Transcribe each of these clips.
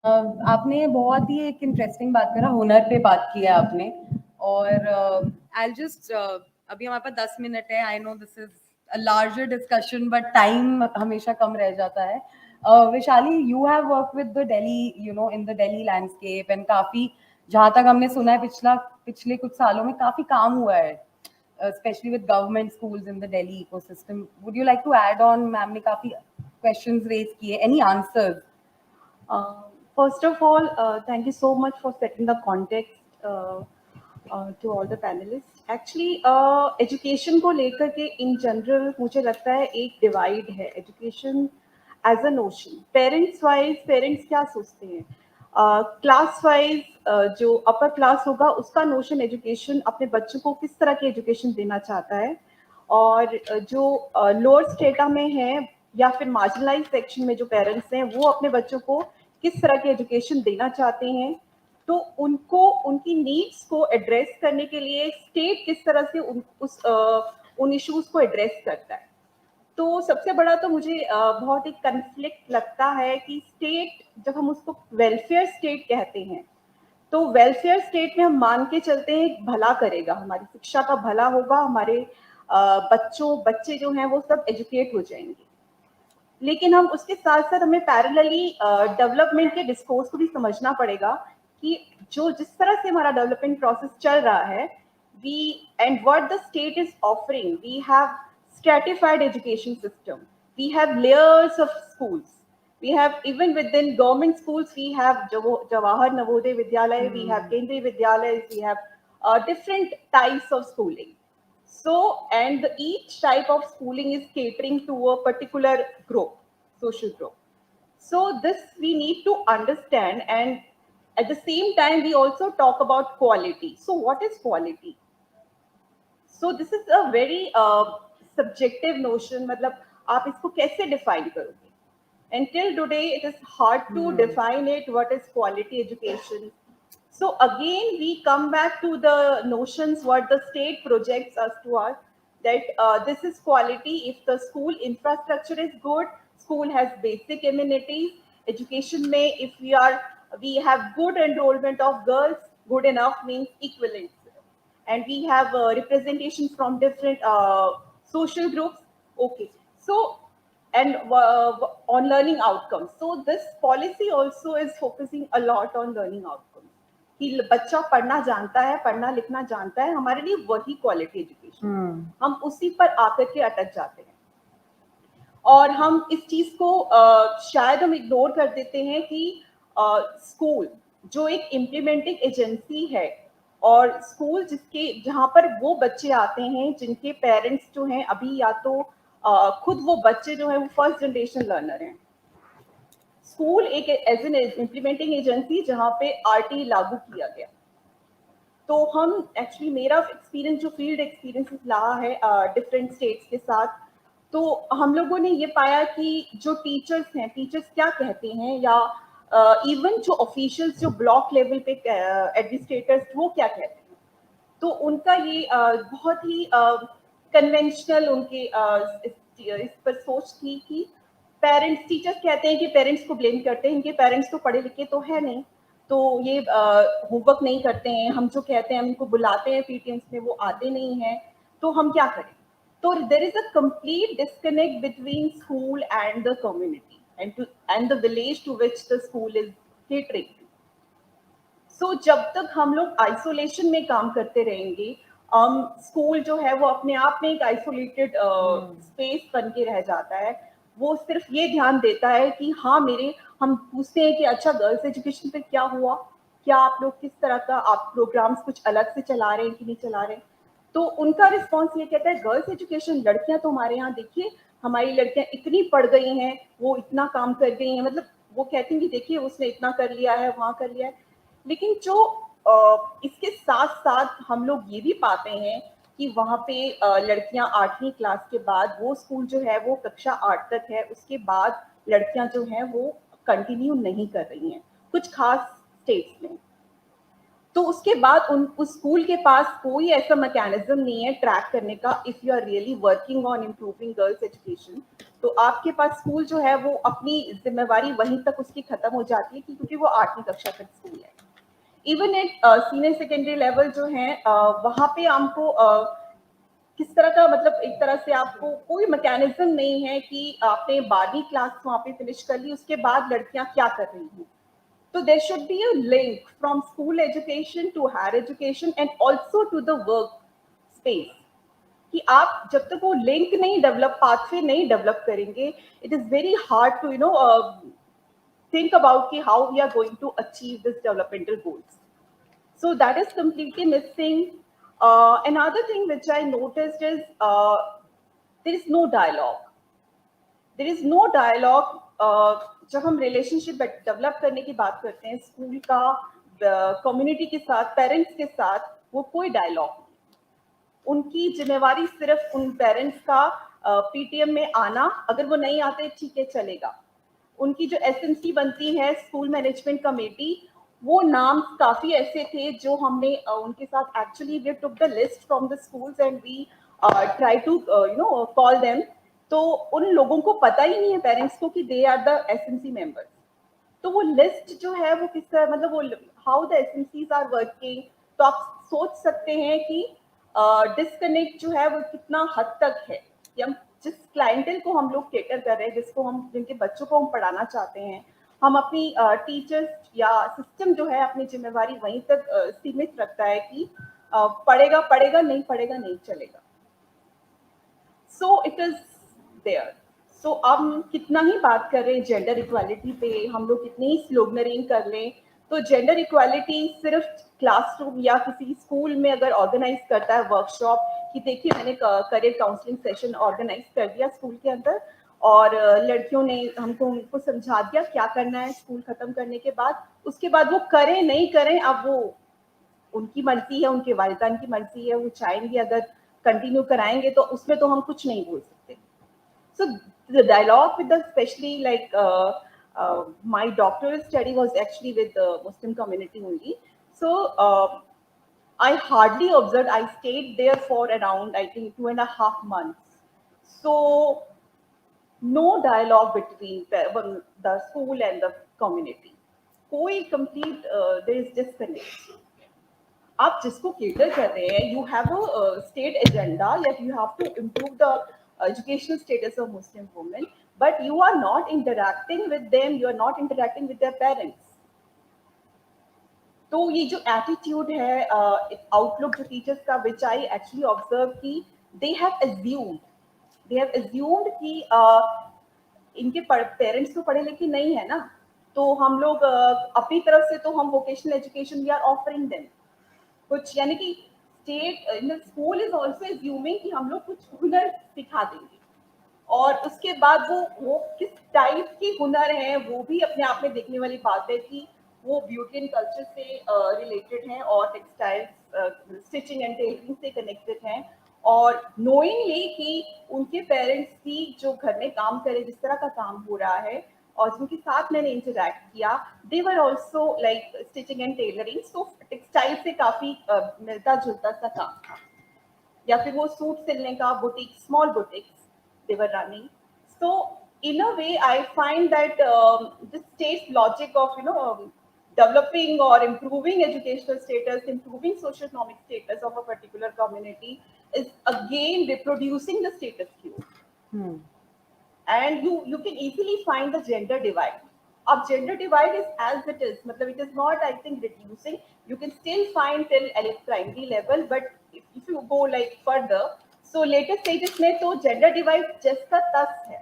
आपने बहुत ही एक इंटरेस्टिंग बात करा, हुनर पे बात किया आपने। और आई जस्ट अभी हमारे पास 10 मिनट है। I know this is a larger discussion but time हमेशा कम रह जाता है। Vaishali, you have work with the Delhi, you know, in the Delhi landscape, and काफी, जहाँ तक हमने सुना है, पिछले कुछ सालों में काफी काम हुआ है, especially with government schools in the Delhi ecosystem. Would you like to add on? Ma'am ने काफी questions raise किए, any answers? Uh, First of all, thank you so much for setting the context to all the panelists. Actually, education को लेकर के in general मुझे लगता है एक divide है. Education as a notion. Parents wise, parents क्या सोचते हैं? Class wise, जो upper class होगा उसका notion education अपने बच्चों को किस तरह की education देना चाहता है, और जो लोअर स्टेटा में है या फिर मार्जिनलाइज सेक्शन में जो पेरेंट्स हैं वो अपने बच्चों को किस तरह की एजुकेशन देना चाहते हैं, तो उनको उनकी नीड्स को एड्रेस करने के लिए स्टेट किस तरह से उन इश्यूज को एड्रेस करता है। तो सबसे बड़ा तो मुझे बहुत एक कन्फ्लिक्ट लगता है कि स्टेट, जब हम उसको वेलफेयर स्टेट कहते हैं, तो वेलफेयर स्टेट में हम मान के चलते हैं भला करेगा, हमारी शिक्षा का भला होगा, हमारे बच्चे जो हैं वो सब एजुकेट हो जाएंगे। लेकिन हम उसके साथ साथ हमें पैरेलली डेवलपमेंट के डिस्कोर्स को भी समझना पड़ेगा कि जो जिस तरह से हमारा डेवलपमेंट प्रोसेस चल रहा है, we and what the state is offering, we have stratified education system, we have layers of schools, we have even within government schools we have Jawahar Navodaya Vidyalaya, we have Kendriya Vidyalayas, we have different types of schooling. So, and each type of schooling is catering to a particular group, social group. So this we need to understand, and at the same time we also talk about quality. So what is quality? So this is a very subjective notion. मतलब आप इसको कैसे define करोगे? Until today, it is hard to define it. What is quality education? So again, we come back to the notions what the state projects us to us, that this is quality if the school infrastructure is good, school has basic amenities. Education may, if we have good enrollment of girls, good enough means equivalent, and we have representation from different social groups. Okay, so and on learning outcomes. So this policy also is focusing a lot on learning outcomes. कि बच्चा पढ़ना जानता है, पढ़ना लिखना जानता है, हमारे लिए वही क्वालिटी एजुकेशन। हम उसी पर आकर के अटक जाते हैं और हम इस चीज को शायद हम इग्नोर कर देते हैं कि स्कूल जो एक इम्प्लीमेंटिंग एजेंसी है, और स्कूल जहां पर वो बच्चे आते हैं जिनके पेरेंट्स जो हैं अभी या तो खुद वो बच्चे जो हैं वो फर्स्ट जनरेशन लर्नर हैं। स्कूल एक एज एन इम्प्लीमेंटिंग एजेंसी जहां पे आरटी लागू किया गया। तो हम एक्चुअली, मेरा एक्सपीरियंस जो फील्ड एक्सपीरियंस रहा है डिफरेंट स्टेट्स के साथ, तो हम लोगों ने ये पाया कि जो टीचर्स हैं, टीचर्स क्या कहते हैं, या इवन जो ऑफिशियल्स जो ब्लॉक लेवल पे एडमिनिस्ट्रेटर्स वो क्या कहते हैं, तो उनका ये बहुत ही कन्वेंशनल उनके इस पर सोच थी कि पेरेंट्स, टीचर्स कहते हैं कि पेरेंट्स को ब्लेम करते हैं, इनके पेरेंट्स तो पढ़े लिखे तो है नहीं, तो ये होमवर्क नहीं करते हैं, हम जो कहते हैं हम इनको बुलाते हैं पीटीएम्स में वो आते नहीं हैं, तो हम क्या करें। तो there is a complete disconnect between school and the community and the village to which the school is catering. So जब तक हम लोग आइसोलेशन में काम करते रहेंगे, स्कूल जो है वो अपने आप में एक आइसोलेटेड स्पेस बन के रह जाता है। वो सिर्फ ये ध्यान देता है कि हाँ हम पूछते हैं कि अच्छा गर्ल्स एजुकेशन पे क्या हुआ, क्या आप लोग किस तरह का आप प्रोग्राम्स कुछ अलग से चला रहे हैं कि नहीं चला रहे हैं। तो उनका रिस्पॉन्स ये कहता है गर्ल्स एजुकेशन, लड़कियां तो हमारे यहाँ देखिए, हमारी लड़कियां इतनी पढ़ गई हैं, वो इतना काम कर गई हैं, मतलब वो कहती हैं कि देखिए उसने इतना कर लिया है, वहां कर लिया है। लेकिन जो इसके साथ साथ हम लोग ये भी पाते हैं कि वहाँ पे लड़कियां 8वीं क्लास के बाद, वो स्कूल जो है वो कक्षा 8 तक है, उसके बाद लड़कियां जो हैं वो कंटिन्यू नहीं कर रही हैं कुछ खास स्टेट्स में। तो उसके बाद उस स्कूल के पास कोई ऐसा मैकेनिज्म नहीं है ट्रैक करने का, if you are really working on improving girls education, तो आपके पास स्कूल जो है वो अपनी जिम्मेवारी वहीं तक उसकी खत्म हो जाती है क्योंकि वो 8वीं कक्षा तक स्कूल है। Even at senior secondary level जो है वहां पे हमको किस तरह का मतलब एक तरह से आपको कोई मैकेनिज्म नहीं है कि आपने 12वीं क्लास वहां पे फिनिश कर ली, उसके बाद लड़कियां क्या कर रही हैं। तो there should be a link from school education to higher education and also to the work space, कि आप जब तक वो लिंक नहीं डेवलप, पाथवे नहीं डेवलप करेंगे, it is very hard to think about ki how we are going to achieve this developmental goals. So that is completely missing. Another thing which I noticed is there is no dialogue. There is no dialogue. जब हम relationship develop करने की बात करते हैं school का community के साथ, पेरेंट्स के साथ, वो कोई डायलॉग नहीं। उनकी जिम्मेवारी सिर्फ उन पेरेंट्स का पीटीएम में आना, अगर वो नहीं आते ठीक है चलेगा। उनकी जो एसएमसी बनती है स्कूल मैनेजमेंट कमेटी, वो नाम काफी ऐसे थे जो हमने उनके साथ actually we took the list from the schools and we try to call them. तो उन लोगों को पता ही नहीं है पेरेंट्स को कि they are the SMC members. तो वो लिस्ट जो है वो किस तरह, मतलब वो हाउ द एसएमसीज आर वर्किंग, तो आप सोच सकते हैं कि डिस्कनेक्ट जो है वो कितना हद तक है कि हम जिस क्लाइंटल को हम लोग केटर कर रहे हैं, जिसको हम, जिनके बच्चों को हम पढ़ाना चाहते हैं, हम अपनी टीचर्स या सिस्टम जो है अपनी जिम्मेवारी वहीं तक सीमित रखता है कि पढ़ेगा पढ़ेगा, नहीं पढ़ेगा नहीं चलेगा। So it is there. So अब हम कितना ही बात कर रहे हैं जेंडर इक्वालिटी पे, हम लोग कितनी ही स्लोगनरिंग कर लें, तो जेंडर इक्वालिटी सिर्फ क्लासरूम या किसी स्कूल में अगर ऑर्गेनाइज करता है वर्कशॉप कि देखिए मैंने करियर काउंसलिंग सेशन ऑर्गेनाइज कर दिया स्कूल के अंदर और लड़कियों ने हमको उनको समझा दिया क्या करना है स्कूल खत्म करने के बाद, उसके बाद वो करें नहीं करें अब वो उनकी मर्जी है, उनके वालिदान की मर्जी है, वो चाहेंगे अगर कंटिन्यू कराएंगे तो उसमें तो हम कुछ नहीं बोल सकते। So the dialogue with the, especially like my doctoral study was actually with the Muslim community only. So I hardly observed. I stayed there for around I think 2.5 months. So no dialogue between the school and the community. कोई complete there is disconnect. आप जिसको cater कर रहे हैं, you have a state agenda that you have to improve the educational status of Muslim women, but you are not interacting with them, you are not interacting with their parents. तो ये जो attitude है, outlook जो teachers का, विच I actually observe की they have assumed कि इनके parents तो पढ़े लिखे नहीं है ना, तो हम लोग अपनी तरफ से तो हम vocational education we are offering them कुछ, यानी कि state school is also assuming कि हम लोग कुछ हुनर सिखा देंगे और उसके बाद वो किस टाइप के हुनर हैं वो भी अपने आप में देखने वाली बात है कि वो ब्यूटी एंड कल्चर से रिलेटेड हैं और टेक्सटाइल स्टिचिंग एंड टेलरिंग से कनेक्टेड हैं, और नोइंगली कि उनके पेरेंट्स की जो घर में काम करे जिस तरह का काम हो रहा है और जिनके साथ मैंने इंटरैक्ट किया, they were also like stitching and tailoring, so textile से काफी मिलता जुलता सा काम था, या फिर वो सूट सिलने का boutique, small boutiques they were running. So in a way I find that this state's logic of developing or improving educational status, improving socio-economic status of a particular community is again reproducing the status quo. And you can easily find the gender divide. Ab gender divide is as it is, matlab it is not I think reducing, you can still find till primary level, but if you go like further, so later stages में तो gender divide just का तस है,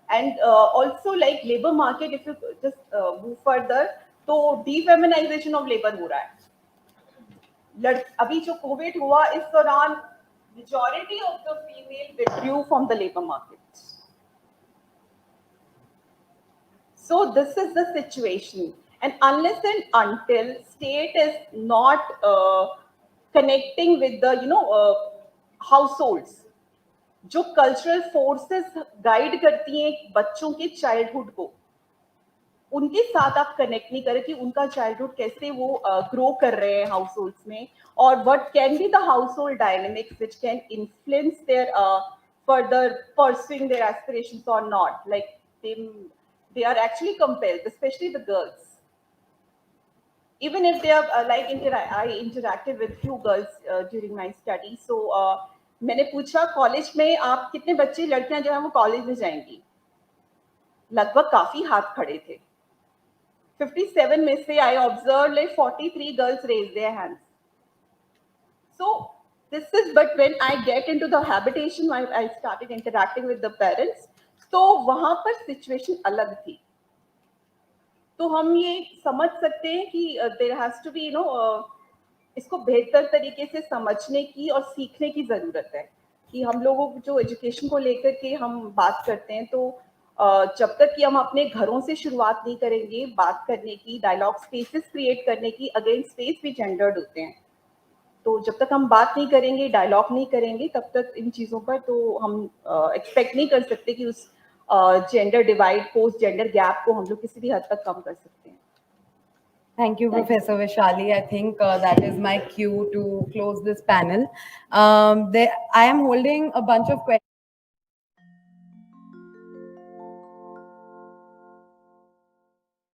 and also like labor market if you just move further, तो defeminization of labor हो रहा है। अभी जो कोविड हुआ इस दौरान majority of the female withdrew from the labor market. So this is the situation, and unless and until state is not connecting with the households, जो कल्चरल फोर्सेस गाइड करती हैं बच्चों के चाइल्डहुड को, उनके साथ आप कनेक्ट नहीं करें कि उनका चाइल्डहुड कैसे वो ग्रो कर रहे हैं हाउसहोल्ड्स में, और what can be the household dynamics which can influence their further pursuing their aspirations or not. Like they are actually compelled, especially the girls. Even if they are I interacted with few girls during my study. So मैंने पूछा college में आप कितने बच्चे लड़कियां जो है वो कॉलेज में जाएंगी, लगभग काफी हाथ खड़े थे. 57 में से I observed like 43 girls raise their hands. So this is, but when I get into the habitation, I started interacting with the parents. तो वहां पर सिचुएशन अलग थी. तो हम ये समझ सकते हैं कि देयर हैज टू बी इसको बेहतर तरीके से समझने की और सीखने की जरूरत है कि हम लोगों को जो एजुकेशन को लेकर के हम बात करते हैं, तो जब तक कि हम अपने घरों से शुरुआत नहीं करेंगे बात करने की, डायलॉग स्पेसेस क्रिएट करने की, अगेन स्पेस भी जेंडर्ड होते हैं, तो जब तक हम बात नहीं करेंगे, डायलॉग नहीं करेंगे, तब तक इन चीज़ों पर तो हम एक्सपेक्ट नहीं कर सकते कि उस gender divide, post gender gap को हम लोग किसी भी हद तक कम कर सकते हैं. Thank you, Professor Vishali. I think that is my cue to close this panel. I am holding a bunch of questions.